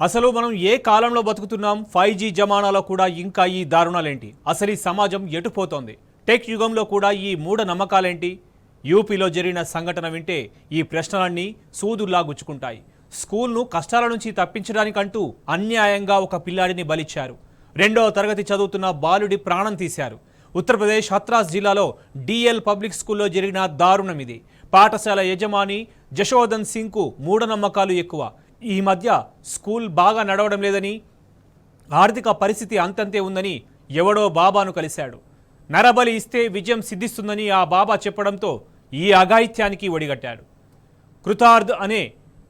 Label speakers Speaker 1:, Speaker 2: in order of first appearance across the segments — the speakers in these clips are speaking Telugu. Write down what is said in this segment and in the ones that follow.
Speaker 1: అసలు మనం ఏ కాలంలో బతుకుతున్నాం? 5G జమానాలో కూడా ఇంకా ఈ దారుణాలేంటి? అసలు ఈ సమాజం ఎటుపోతోంది? టెక్ యుగంలో కూడా ఈ మూఢ నమ్మకాలేంటి? యూపీలో జరిగిన సంఘటన వింటే ఈ ప్రశ్నలన్నీ సూదుల్లా గుచ్చుకుంటాయి. స్కూల్ను కష్టాల నుంచి తప్పించడానికంటూ అన్యాయంగా ఒక పిల్లాడిని బలిచ్చారు. 2వ తరగతి చదువుతున్న బాలుడి ప్రాణం తీశారు. ఉత్తరప్రదేశ్ హత్రాస్ జిల్లాలో డిఎల్ పబ్లిక్ స్కూల్లో జరిగిన దారుణం ఇది. పాఠశాల యజమాని జశోదన్ సింగ్కు మూఢనమ్మకాలు ఎక్కువ. ఈ మధ్య స్కూల్ బాగా నడవడం లేదని, ఆర్థిక పరిస్థితి అంతంతే ఉందని ఎవడో బాబాను కలిశాడు. నరబలి ఇస్తే విజయం సిద్ధిస్తుందని ఆ బాబా చెప్పడంతో ఈ అఘాయిత్యానికి ఒడిగట్టాడు. కృతార్థ్ అనే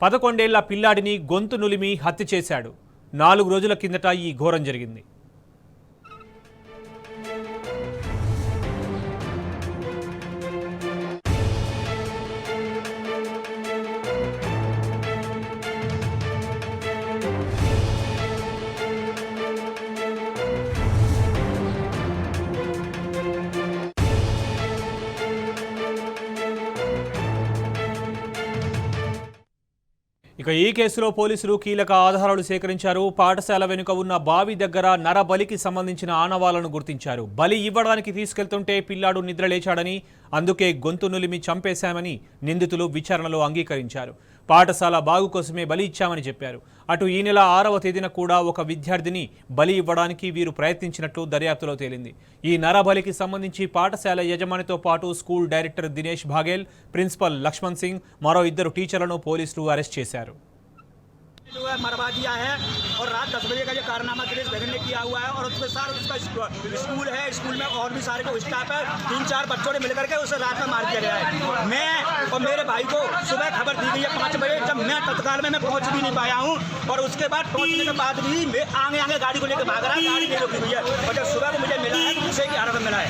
Speaker 1: 11 ఏళ్ల పిల్లాడిని గొంతు నులిమి హత్య చేశాడు. 4 రోజుల కిందట ఈ ఘోరం జరిగింది. ఇక ఈ కేసులో పోలీసులు కీలక ఆధారాలు సేకరించారు. పాఠశాల వెనుక ఉన్న బావి దగ్గర నరబలికి సంబంధించిన ఆనవాలను గుర్తించారు. బలి ఇవ్వడానికి తీసుకెళ్తుంటే పిల్లాడు నిద్రలేచాడని, అందుకే గొంతు నులిమి చంపేశామని నిందితులు విచారణలో అంగీకరించారు. పాఠశాల బాగు కోసమే బలి ఇచ్చామని చెప్పారు. అటు ఈ నెల 6వ తేదీన కూడా ఒక విద్యార్థిని బలి ఇవ్వడానికి వీరు ప్రయత్నించినట్లు దర్యాప్తులో తేలింది. ఈ నరబలికి సంబంధించి పాఠశాల యజమానితో పాటు school director Dinesh Baghel, principal Laxman Singh, మరో 2 టీచర్లను పోలీసులు అరెస్ట్ చేశారు.
Speaker 2: जो है मरवा दिया है और रात 10 बजे का ये कारनामा दिनेश बहन ने किया हुआ है और उसके साथ उसका स्कूल है, स्कूल में और भी सारे को स्टाफ है, 3-4 बच्चों ने मिलकर के उसे रात में मार दिया गया है। मैं और मेरे भाई को सुबह खबर दी गई है 5 बजे, जब मैं तत्काल में मैं पहुंच भी नहीं पाया हूँ और उसके बाद पहुंचने के बाद भी मैं आगे गाड़ी को लेकर भाग रहा है, गाड़ी नहीं रोकी हुई है और जब सुबह को मुझे मिला है तो उसे की हालत में मिला है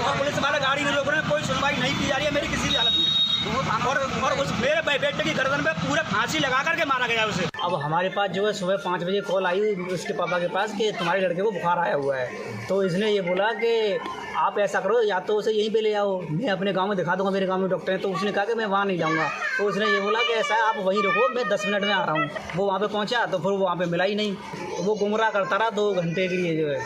Speaker 2: और पुलिस वाले गाड़ी नहीं रोक रहे हैं, कोई सुनवाई नहीं की जा रही है मेरी किसी भी हालत में और उस मेरे बेटे की गर्दन में पूरे फांसी लगा करके मारा गया उसे।
Speaker 3: अब हमारे पास जो है सुबह 5 बजे कॉल आई उसके पापा के पास कि तुम्हारे लड़के को बुखार आया हुआ है, तो इसने ये बोला कि आप ऐसा करो या तो उसे यहीं पे ले आओ, मैं अपने गांव में दिखा दूंगा, मेरे गांव में डॉक्टर हैं। तो उसने कहा कि मैं वहाँ नहीं जाऊँगा, तो उसने ये बोला कि ऐसा है आप वहीं रुको, मैं 10 मिनट में आ रहा हूँ। वो वहाँ पे पहुँचा तो फिर वो वहाँ पे मिला ही नहीं, वो गुमराह करता रहा 2 घंटे के लिए। जो है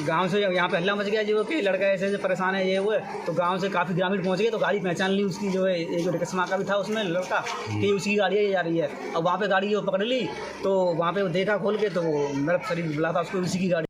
Speaker 3: गाँव से यहाँ पे हल्ला मच गया जो कि लड़का ऐसे ऐसे परेशान है ये हुए, तो गाँव से काफ़ी ग्रामीण पहुँच गए, तो गाड़ी पहचान ली उसकी, जो है एक रिक्शा का भी था उसमें लड़का कि उसकी गाड़ी जा रही है। अब वहाँ पे गाड़ी जो पकड़ ली तो वहाँ पे देखा खोल के तो मेरा शरीर बुला था उसको, उसी की गाड़ी